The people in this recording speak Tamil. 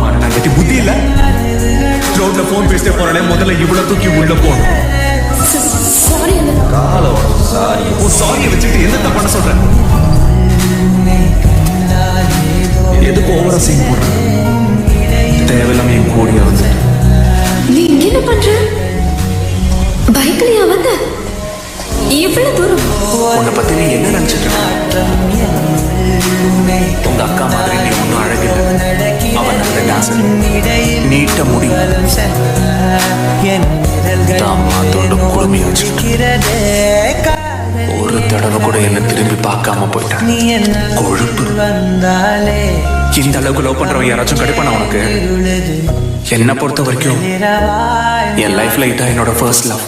மண்ணாங்கட்டி புத்தி இல்ல. ரோட்ல போன் பேசிட்டே போறானே, முதல்ல இவ்வளவு தூக்கி உள்ள போகணும். சாரி காலம் சாரி. உன் சாரியை வச்சுட்டு என்ன தப்பான சொல்ற? எதுக்கு ஓவரா சீன் போடுற? தேவையில்லாம என் கூடிய வந்து நீ இங்க என்ன பண்ற? பைக்லயா வந்த? இவ்வளவு தூரம்? உன்னை பத்தி நீ என்ன நினைச்சிட்டு இருக்க? உங்க அக்கா மாதிரி நீ ஒன்னும் அழகில்லை. அவன் நல்ல டான்சர், நீட்ட முடி, தாமாத்தோட குடுமையை வச்சுக்கிட்டு ஒரு தடவை கூட என்ன திரும்பி பார்க்காம போயிட்டான். கொழுப்பு. இந்த அளவுக்கு லவ் பண்றவன் யாராச்சும் கிடைப்பானா உனக்கு? என்னை பொறுத்த வரைக்கும் என் லைஃப்ல இதான் என்னோட ஃபர்ஸ்ட் லவ்.